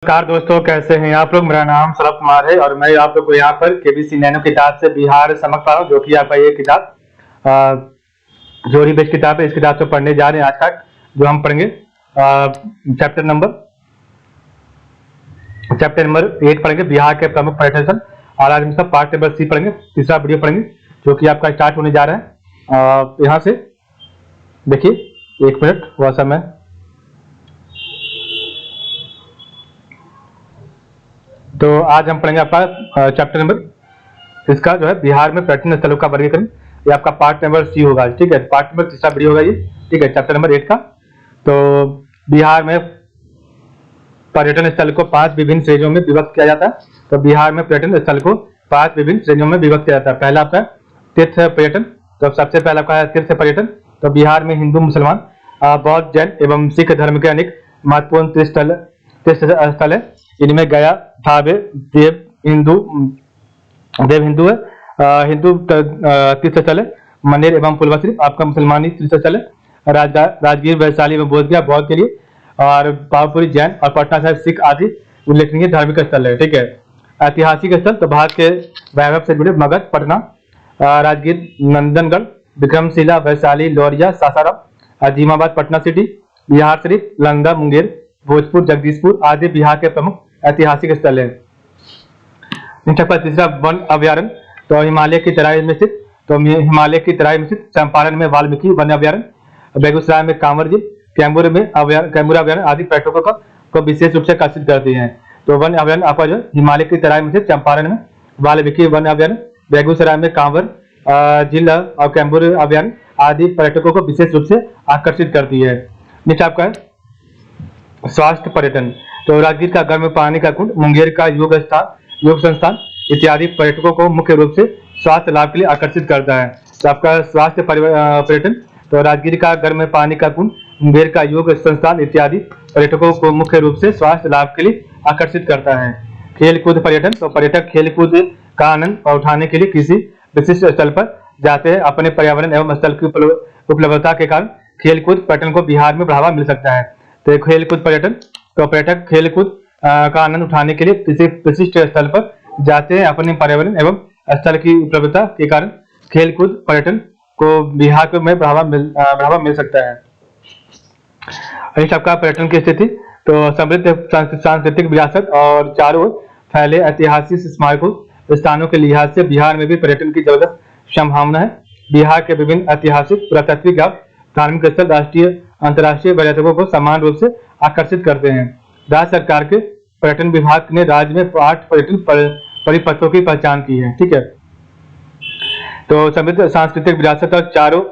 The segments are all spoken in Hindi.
नमस्कार दोस्तों, कैसे हैं आप लोग। मेरा नाम सौरभ कुमार है और मैं आप लोग को यहाँ पर केबीसी नैनो किताब से बिहार समझ पा रहा हूँ, जो कि आपका ये किताब जोड़ी बेस्ड किताब है। इस किताब से पढ़ने जा रहे हैं। आज का जो हम पढ़ेंगे चैप्टर नंबर 8 पढ़ेंगे, बिहार के प्रमुख पर्यटन स्थल। और आज हम सब पार्ट नंबर सी पढ़ेंगे, तीसरा वीडियो पढ़ेंगे, जो कि आपका स्टार्ट होने जा रहा है। यहाँ से देखिए, 1 मिनट वह समय। तो आज हम पढ़ेंगे आपका चैप्टर नंबर, इसका जो है बिहार में पर्यटन स्थलों का वर्गीकरण। ये आपका पार्ट नंबर सी होगा, ठीक है। पार्ट नंबर तीसरा वीडियो होगा ये, ठीक है, चैप्टर नंबर 8 का। तो बिहार में पर्यटन स्थल को 5 विभिन्न श्रेणियों में विभक्त किया जाता है। तो बिहार में पर्यटन स्थल को 5 विभिन्न श्रेणियों में विभक्त किया जाता है। पहला आपका तीर्थ पर्यटन। तो सबसे पहला आपका है तीर्थ पर्यटन। तो बिहार में हिंदू, मुसलमान, बौद्ध, जैन एवं सिख धर्म के अनेक महत्वपूर्ण तीर्थ स्थल है। इनमें गया, थावे, देव हिंदू है, हिंदू तीर्थ स्थल है। मनेर एवं फुलवा शरीफ आपका मुसलमानी तीर्थ स्थल है। राजगीर, वैशाली एवं बोध गया बौद्ध के लिए, और पावापुरी जैन, और पटना साहिब सिख आदि उल्लेखनीय धार्मिक स्थल है, ठीक है। ऐतिहासिक स्थल तो भारत के वैभव से जुड़े मगध, पटना, राजगीर, नंदनगढ़, विक्रमशिला, वैशाली, लौरिया, सासाराम, अजीमाबाद, पटना सिटी, बिहार शरीफ, लंगदा, मुंगेर, भोजपुर, जगदीशपुर आदि बिहार के प्रमुख ऐतिहासिक स्थल है। तीसरा वन अभ्यारण्य। तो हिमालय की तराई में स्थित चंपारण में वाल्मीकि वन अभ्यारण्य, बेगूसराय में कांवर झील, कैमूर अभ्यारण्य आदि पर्यटकों को विशेष रूप से आकर्षित करती हैं। तो वन अभ्यारण्य आपका जो हिमालय की तराई में स्थित चंपारण में वाल्मीकि वन अभ्यारण्य, बेगूसराय में कांवर झील और कैमूर अभ्यारण्य आदि पर्यटकों को विशेष रूप से आकर्षित करती है। नीचे आपका है स्वास्थ्य पर्यटन। तो राजगीर का गर्म पानी का कुंड, मुंगेर का योग संस्थान इत्यादि पर्यटकों को मुख्य रूप से स्वास्थ्य लाभ के लिए आकर्षित करता है। तो आपका स्वास्थ्य पर्यटन, तो राजगीर का गर्म पानी का कुंड, मुंगेर का योग संस्थान इत्यादि पर्यटकों को मुख्य रूप से स्वास्थ्य लाभ के लिए आकर्षित करता है। खेल कूद पर्यटन। तो पर्यटक खेल कूद का आनंद उठाने के लिए किसी विशिष्ट स्थल पर जाते हैं। अपने पर्यावरण एवं स्थल की उपलब्धता के कारण खेल कूद पर्यटन को बिहार में बढ़ावा मिल सकता है। तो खेल कूद पर्यटन, तो पर्यटक खेल कूद का आनंद उठाने के लिए किसी विशिष्ट स्थल पर जाते हैं। अपने पर्यावरण एवं स्थल की उपलब्धता के कारण खेल कूद पर्यटन को बिहार में बढ़ावा मिल सकता है। इस आपका पर्यटन की स्थिति, तो समृद्ध सांस्कृतिक विरासत और चारों ओर फैले ऐतिहासिक स्मारकों स्थानों के लिहाज से बिहार में भी पर्यटन की जबरदस्त संभावना है। बिहार के विभिन्न ऐतिहासिक, पुरातात्विक और धार्मिक स्थल राष्ट्रीय अंतर्राष्ट्रीय पर्यटकों को समान रूप से आकर्षित करते हैं। राज्य सरकार के पर्यटन विभाग ने राज्य में 8 पर्यटन परिपथों की पहचान की है, ठीक है। तो समृद्ध सांस्कृतिक विरासत और चारों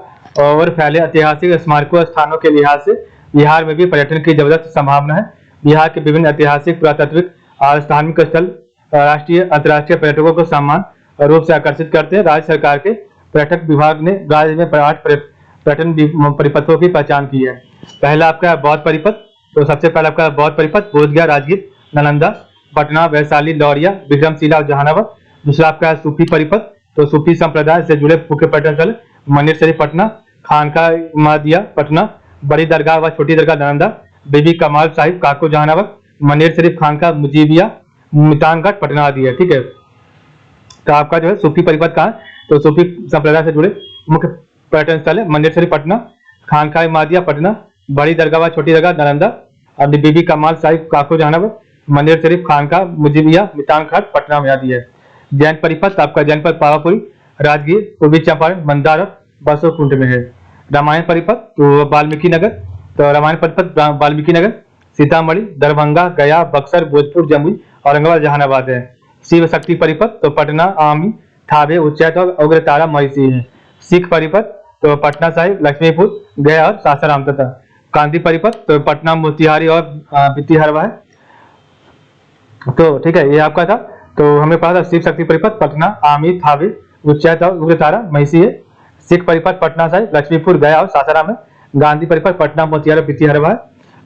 ओर फैले ऐतिहासिक स्मारकों स्थानों के लिहाज से बिहार में भी पर्यटन की जबरदस्त संभावना है। बिहार के विभिन्न ऐतिहासिक, पुरातात्विक और धार्मिक स्थल राष्ट्रीय अंतर्राष्ट्रीय पर्यटकों को समान रूप से आकर्षित करते हैं। राज्य सरकार के पर्यटक विभाग ने राज्य में 8 पर्यटन परिपथों की पहचान की है। पहला आपका बौद्ध परिपथ। तो सबसे पहला आपका बौद्ध परिपथ बोध गया, राजगीर, नालंदा, पटना, वैशाली, लौरिया, विक्रमशिला और जहानाबाद। दूसरा आपका सूफी परिपथ। तो सूफी संप्रदाय से जुड़े मुख्य पर्यटन स्थल मनेर शरीफ पटना, खानका इमादिया पटना, बड़ी दरगाह व छोटी दरगाह नालंदा, बीबी कमाल साहिब काको जहानाबाद, मनेर शरीफ खानका मुजीबिया मितानघाट पटना आदि है, ठीक है। तो आपका जो है सूफी परिपथ कहाँ है, तो सूफी संप्रदाय से जुड़े मुख्य पर्यटन स्थल है मनेर शरीफ पटना, खानका इमादिया पटना, बड़ी दरगाह व छोटी दरगाह नालंदा, और बीबी कमाल साहिब काको जहानाबाद, मनेर शरीफ खानका मुजीबिया मितानघाट पटना में आदि है। जैन परिपथ, आपका जैन परिपथ पावापुरी, राजगीर, पूर्वी चंपारण, मंदार, बसोकुंड में है। रामायण परिपथ, तो वाल्मीकि नगर। तो रामायण परिपथ वाल्मीकि नगर, सीतामढ़ी, दरभंगा, गया, बक्सर, भोजपुर, जमुई, औरंगाबाद, जहानाबाद है। शिव शक्ति परिपथ, तो पटना, आमी, थावे, उच्चैठ और उग्रतारा महिषी है। सिख परिपथ, तो पटना साहिब, लक्ष्मीपुर, गया और सासाराम तथा। कांति परिपथ, तो पटना, मोतिहारी और बितिहरवा है। तो ठीक है, ये आपका था। तो हमें पढ़ा था शिव शक्ति परिपथ पटना, आमी, थावे, उच्चैठ और उग्रतारा महिषी है। सिख परिपथ पटना साहिब, लक्ष्मीपुर, गया और सासाराम है। गांधी परिपथ पटना, मोतिहारी, बितिहरवा है।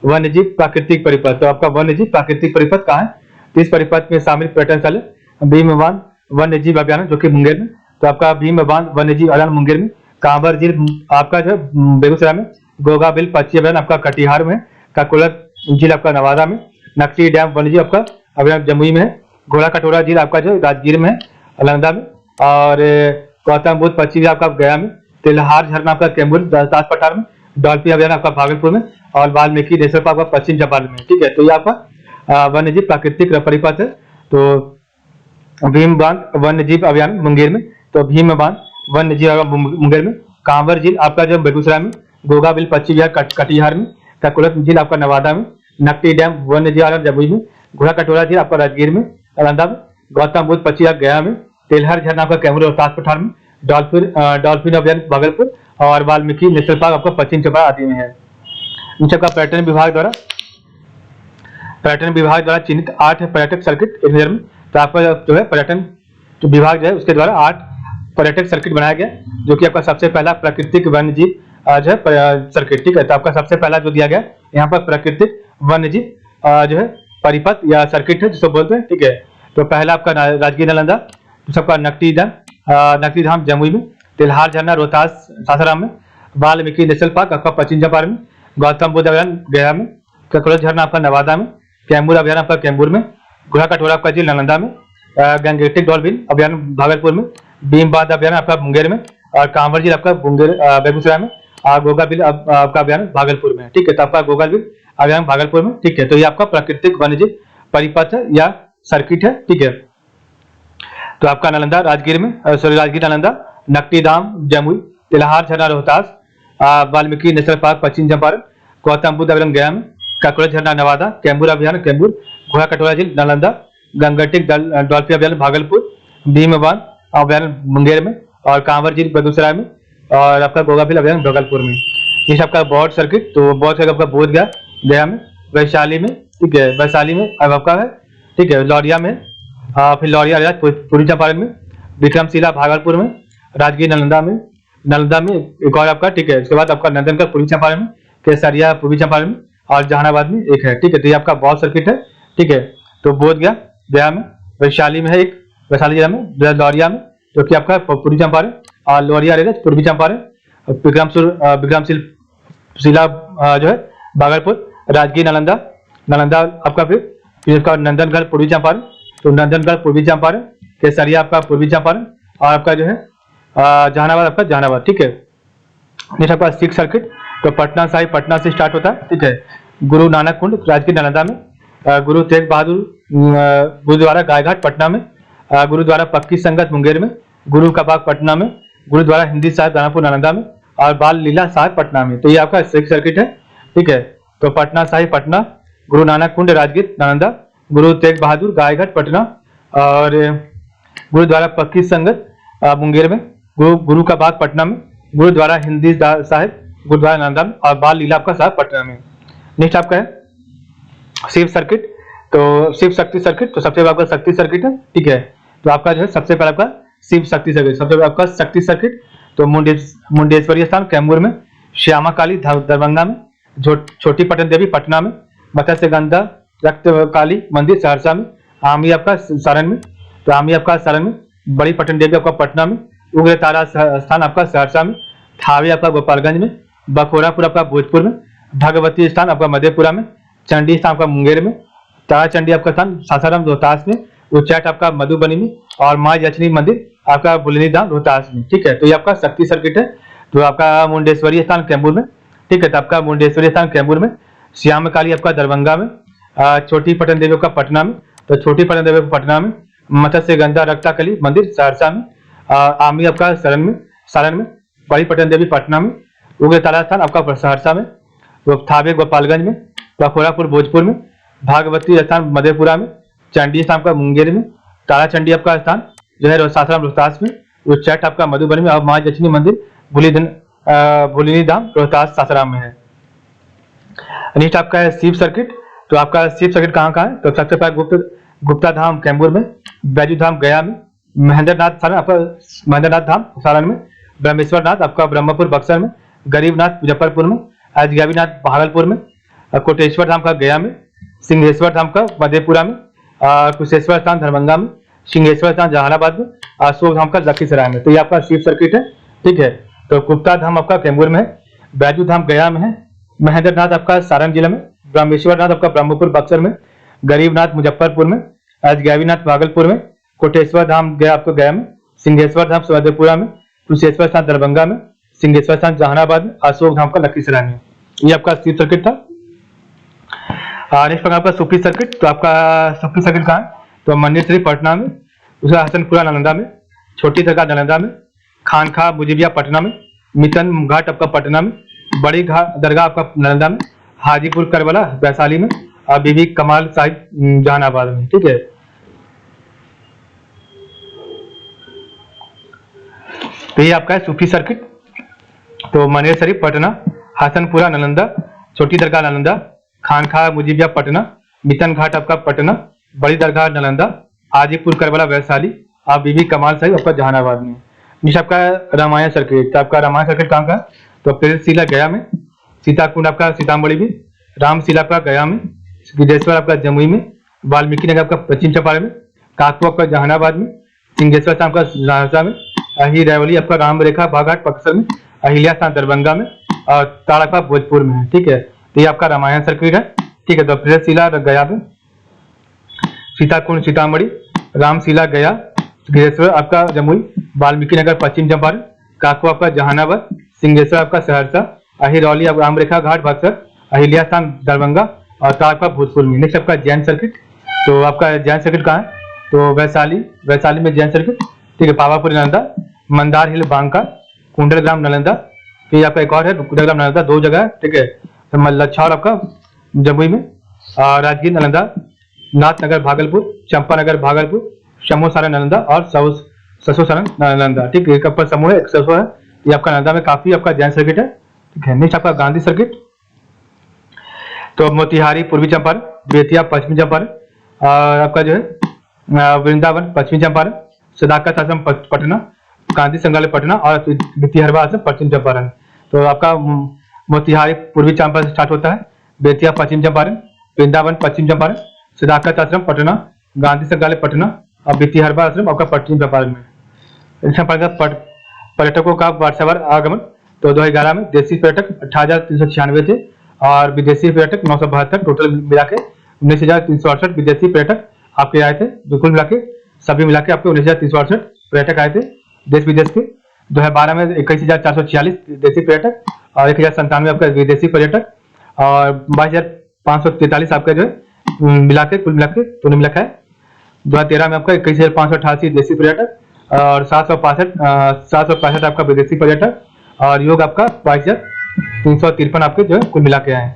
वन्यजीव प्राकृतिक परिपथ, तो आपका वन्यजीव प्राकृतिक परिपथ कहाँ है, इस परिपथ में शामिल पर्यटन स्थल है भीमबांध वन्यजीव अभ्यारण्य जो कि मुंगेर में। तो आपका भीमबांध वन्यजीव अभ्यारण्य मुंगेर में, कांवर झील आपका जो बेगूसराय में, गोगा बिल पक्षी अभ्यारण्य आपका कटिहार में, काकोलत झील आपका नवादा में, नकटी डैम वन्य जीव आपका अभयारण्य जमुई में है। घोड़ा कटोरा झील आपका जो राजगीर में है, नालंदा में। और गौतम बुद्ध पक्षी भी आपका गया में। तिलहार झरना आपका कैमूर रोहतास पठार में। डॉल्फिन अभयारण्य आपका भागलपुर में। और वाल्मीकि नेशनल पार्क आपका पश्चिम चंपारण में। ठीक है, तो ये आपका वन्य जीव प्राकृतिक परिपथ है। तो भीम बांध वन्य जीव अभयारण्य मुंगेर में। तो भीम बांध वन्य जीव अभयारण्य मुंगेर में। कांवर झील आपका जो बेगूसराय में। गोगा बिल पक्षी विहार कटिहार में। ककुलत झील आपका नवादा में। नकटी डैम वन्य जीव अभयारण्य जमुई में। घोड़ा कटोरा झील आपका राजगीर में, नालंदा में। गौतम बुद्ध पक्षी विहार गया में। तेलहर झरना आपका कैमूर रोहतास पठार में। डॉल्फिन अभयारण्य भागलपुर। और वाल्मीकि नेशनल पार्क आपका पश्चिम चंपारण आदि में है। नीचे आपका पर्यटन विभाग द्वारा चिन्हित 8 पर्यटक सर्किट एक नजर में। तो आपका जो है पर्यटन विभाग जो है उसके द्वारा 8 पर्यटक सर्किट बनाया गया, जो कि आपका सबसे पहला प्राकृतिक वन्य जीव जो है सर्किट। ठीक है, तो आपका सबसे पहला जो दिया गया यहाँ पर प्राकृतिक वन्य जीव जो है परिपथ या सर्किट है जिसको बोलते हैं। ठीक है, तो पहला आपका राजगीर नालंदा। दूसरा आपका नकटी धाम जमुई में। तिलहार झरना रोहतास सासाराम में। वाल्मीकि नेशनल पार्क आपका पश्चिम चंपारण में। गौतम बुद्ध अभयारण्य गया में। ककुलत झरना आपका नवादा में। कैमूर अभयारण्य आपका कैमूर में। घोड़ा कटोरा आपका झील नालंदा में। गंगेटिक डॉल्फिन अभयारण्य भागलपुर में। भीम बांध अभयारण्य आपका मुंगेर में। और कांवर झील आपका बेगूसराय में। और गोगा बिल आपका अभयारण्य भागलपुर में। ठीक है, तो आपका गोगा बिल अभयारण्य भागलपुर में। ठीक है, तो ये आपका प्राकृतिक वन्य जीव परिपथ है या सर्किट है। ठीक है, तो आपका नालंदा राजगीर में, राजगीर नालंदा। नकटी धाम जमुई। तिलहार झरना रोहतास। वाल्मीकि नेशनल पार्क पश्चिम चंपारण। गौतम बुद्ध अभयारण्य गया में। ककुलत झरना नवादा। कैमूर अभयारण्य कैमूर। घोड़ा कटोरा झील नालंदा। गंगटिक डॉल्फिन अभयारण्य भागलपुर। भीम बांध अभयारण्य मुंगेर में। और कांवर झील बेगूसराय में। और आपका गोगा बिल अभयारण्य भागलपुर में। ये आपका बौद्ध सर्किट, तो बौद्ध सर्किट आपका बोध गया में। वैशाली में। ठीक है, वैशाली में अब आपका है। ठीक है, लौरिया में। फिर लौरिया पूर्वी चंपारण में। विक्रमशिला भागलपुर में। राजगीर नालंदा में एक और आपका। ठीक है, उसके बाद आपका नंदनगढ़ पूर्वी चंपारण में। केसरिया पूर्वी चंपारण में। और जहानाबाद में एक है। ठीक है, तो ये आपका बौद्ध सर्किट है। ठीक है, तो बोध गया में। वैशाली में है एक, वैशाली जिला में। लौरिया में जो कि आपका पूर्वी चंपारण। और लोरिया रहेगा पूर्वी चंपारण। विक्रमशिला जो है भागलपुर। राजगीर नालंदा आपका फिर इसका नंदनगढ़ पूर्वी चंपारण। तो नंदनगढ़ पूर्वी चंपारण। केसरिया आपका पूर्वी चंपारण। और आपका जो है जहानाबाद आपका जहानाबाद। ठीक है, नेक्स्ट आपका सिख सर्किट। तो पटना साहिब पटना से स्टार्ट होता है। ठीक है, गुरु नानक कुंड राजगीर नालंदा में। गुरु तेग बहादुर गुरुद्वारा गायघाट पटना में। गुरुद्वारा पक्की संगत मुंगेर में। गुरु का बाग पटना में। गुरुद्वारा हिंदी साहिब दानापुर नालंदा में। और बाल लीला साहिब पटना में। तो ये आपका सिख सर्किट है। ठीक है, तो पटना साहिब पटना। गुरु नानक कुंड राजगीर नालंदा। गुरु तेग बहादुर गायघाट पटना। और गुरुद्वारा पक्की संगत मुंगेर में। गुरु का बाग पटना में। गुरुद्वारा हिंदी साहिब गुरुद्वारा नालंदा में। और बाल लीला आपका साहिब पटना में। नेक्स्ट आपका है शिव सर्किट। तो शिव शक्ति सर्किट, तो सबसे पहले आपका शक्ति सर्किट है। ठीक है, तो आपका जो है सबसे पहले आपका शिव शक्ति सर्किट। सबसे पहले आपका शक्ति सर्किट। तो मुंडेश्वरी स्थान कैमूर में। श्यामा काली दरभंगा में। छोटी पटन देवी पटना में। मत्स्य गंधा रक्त काली मंदिर सहरसा में। आमी आपका सारण में। तो आमी आपका सारण में। बड़ी पटन देवी आपका पटना में। उग्र तारा स्थान आपका सहरसा में। थावे आपका गोपालगंज में। बखोरापुर आपका भोजपुर में। भगवती स्थान आपका मधेपुरा में। चंडी स्थान आपका मुंगेर में। तारा चंडी आपका स्थान सासाराम रोहतास में। उच्चैठ आपका मधुबनी में। और माँ याचनी मंदिर आपका बुलनी धाम रोहतास में। ठीक है, तो ये आपका शक्ति सर्किट है। तो आपका मुंडेश्वरी स्थान कैमूर में। ठीक है, तो आपका मुंडेश्वरी स्थान कैमूर में। श्याम काली आपका दरभंगा में। छोटी पटन देवी का पटना में। तो छोटी पटन देवी पटना में। मत्स्य गंधा रक्ताकली मंदिर सहरसा में। आमी आपका सारण में। बड़ी पटन देवी पटना में। उग्र तारा स्थान आपका सहरसा में। थावे गोपालगंज में। बखोरापुर भोजपुर में। भागवती स्थान मधेपुरा में। चंडी स्थान आपका मुंगेर में। तारा चंडी आपका स्थान जो है सासाराम रोहतास में। उच्चैठ आपका मधुबनी में। और माँ जचनी मंदिर भुलिनी धाम रोहतास सासाराम में है। नेक्स्ट आपका है शिव सर्किट। तो आपका शिव सर्किट कहाँ है? तो सबसे पहले गुप्ता धाम कैमूर में। बैजू धाम गया में। महेंद्रनाथ सारण आपका महेंद्रनाथ धाम सारण में। ब्रह्मेश्वर नाथ आपका ब्रह्मपुर बक्सर में। गरीबनाथ मुजफ्फरपुर में। अजगैबीनाथ भागलपुर में। कोटेश्वर धाम का गया में। सिंहेश्वर धाम का मधेपुरा में। कुशेश्वर स्थान दरभंगा में। सिंहेश्वर स्थान जहानाबाद में। अशोक धाम का लखीसराय में। तो ये आपका शिव सर्किट है। ठीक है, तो गुप्ता धाम आपका कैमूर में है। बैजू धाम गया में है। महेंद्रनाथ आपका सारण जिला में। ब्रह्मेश्वर नाथ आपका ब्रह्मपुर बक्सर में। गरीबनाथ मुजफ्फरपुर में, गैवीनाथ भागलपुर में, कोटेश्वर धाम गया आपको गया में, सिंहेश्वर धाम समुद्रपुरा में, कुशेश्वर स्थान दरभंगा में, सिंहेश्वर स्थान जहानाबाद में, अशोक धाम का लखीसराय में। ये आपका शिव सर्किट था। नेक्स्ट आपका सूफी सर्किट। तो आपका सूफी सर्किट कहाँ है? तो मंदिर शरीफ पटना में, उसका हसनपुरा नालंदा में, छोटी दरगाह नालंदा में, खानखा मुजीबिया पटना में, मिशन घाट आपका पटना में, बड़ी घाट दरगाह आपका नालंदा में, हाजीपुर करबला वैशाली में, और बीबी कमाल साहिब जहानाबाद में। ठीक है, तो ये आपका है सूफी सर्किट। तो मंदिर शरीफ पटना, हसनपुरा नालंदा, छोटी दरगाह नालंदा, खानखा मुजीबिया पटना, मिशन घाट आपका पटना, बड़ी दरगाह नालंदा, हाजीपुर करबला वैशाली, और बीबी कमाल साहिब आपका जहानाबाद में। नीचे आपका रामायण सर्किट। तो आपका रामायण सर्किट कहाँ का? तो प्रेरशिला गया में, सीताकुंड आपका सीतामढ़ी में, रामशिला आपका गया में, विदेश्वर आपका जमुई में, वाल्मीकि नगर आपका पश्चिम चंपारण में, काकू आपका जहानाबाद में, सिंहेश्वर स्थान आपका सहरसा में, अही रैवली आपका राम रेखा बाघाट बक्सर में, अहिल्या स्थान दरभंगा में, और ताड़का भोजपुर में है। ठीक है, तो ये आपका रामायण सर्किट है। ठीक है, तो प्रेरशिला गया में, सीताकुंड सीतामढ़ी, रामशिला गया, विदेश्वर आपका जमुई, वाल्मीकि नगर पश्चिम चंपारण, काकू आपका जहानाबाद, सिंहेश्वर आपका सहरसा, अहिरौली राम रेखा घाट बक्सर, अहिल्या स्थान दरभंगा, और ताड़का भोजपुर में। नेक्स्ट आपका जैन सर्किट। तो आपका जैन सर्किट कहाँ है? तो वैशाली में जैन सर्किट। ठीक है, पावापुरी नालंदा, मंदार हिल बांका, कुंडलग्राम नालंदा। फिर आपका एक और है कुंडलग्राम नालंदा, दो जगह है। ठीक है, तो लच्छौर आपका जमुई में, और राजगीर नालंदा, नाथनगर भागलपुर, चंपानगर भागलपुर, समूह सारण नालंदा, और ससुर सारण नालंदा। ठीक है, एक आपका समूह है, एक ससुर है। ये आपका नालंदा में काफी आपका जैन सर्किट है। ठीक है, नेक्स्ट आपका गांधी सर्किट। तो मोतिहारी पूर्वी चंपारण, बेतिया पश्चिमी चंपारण, और आपका जो है वृंदावन पश्चिमी चंपारण, सदाकत आश्रम पटना, गांधी संग्रहालय पटना, और द्वितीय आश्रम पश्चिम चंपारण। तो आपका मोतिहारी पूर्वी चंपारण स्टार्ट होता है, बेतिया पश्चिम चंपारण, वृंदावन पश्चिम चंपारण, सदाकत आश्रम पटना, गांधी संग्रहालय पटना, और द्वितीय आश्रम आपका पश्चिम चंपारण में। पर्यटकों का वर्षावर आगमन। तो 2011 में देशी पर्यटक 18,396 थे, और विदेशी पर्यटक 972, टोटल मिला के 19,368 विदेशी पर्यटक आपके आए थे। बिल्कुल मिला के सभी मिला के आपके 19,368 पर्यटक आए थे देश विदेश के। 2012 में 21,446 देशी पर्यटक, और 1,097 आपका विदेशी पर्यटक, और 22,543 आपका जो है मिला के कुल मिला के दोनों मिला है। 2013 में आपका 21,588 देशी पर्यटक, और 765 आपका विदेशी पर्यटक, और योग आपका 22,353 आपके जो है कुल मिला के आए।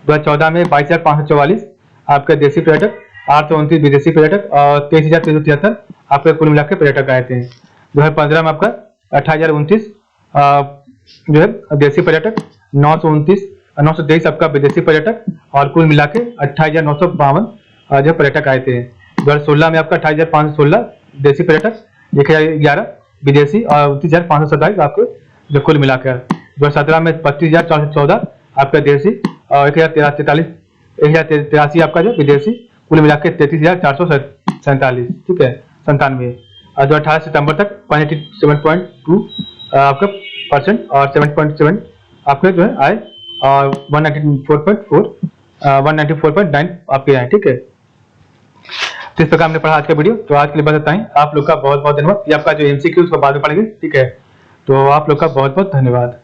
2014 में 22,544 आपके देशी पर्यटक, 829 विदेशी पर्यटक, और 23,373 आपके कुल मिला के पर्यटक आए थे। 2015 में आपका 28,029 जो है देशी पर्यटक, 923 आपका विदेशी पर्यटक, और कुल मिला के 28,952 जो पर्यटक आए थे। 2016 में आपका 28,516 देशी पर्यटक, 1,011 विदेशी, और 29,527 आपके जो कुल मिलाकर। 2017 में 25,414 आपका देशी, और 1,083 आपका जो विदेशी, कुल मिला के 33,447। ठीक है, 97। और 2018 सितंबर तक 187.2 आपका %, और 7.7 आपके जो है आए, और 194.9 आपके आए। ठीक है, तो इस प्रकार हमने पढ़ा आज का वीडियो। तो आज के लिए बस इतना ही। आप लोग का बहुत बहुत धन्यवाद। ये आपका जो MCQ उसको बाद में पढ़ेंगे। ठीक है, तो आप लोग का बहुत बहुत धन्यवाद।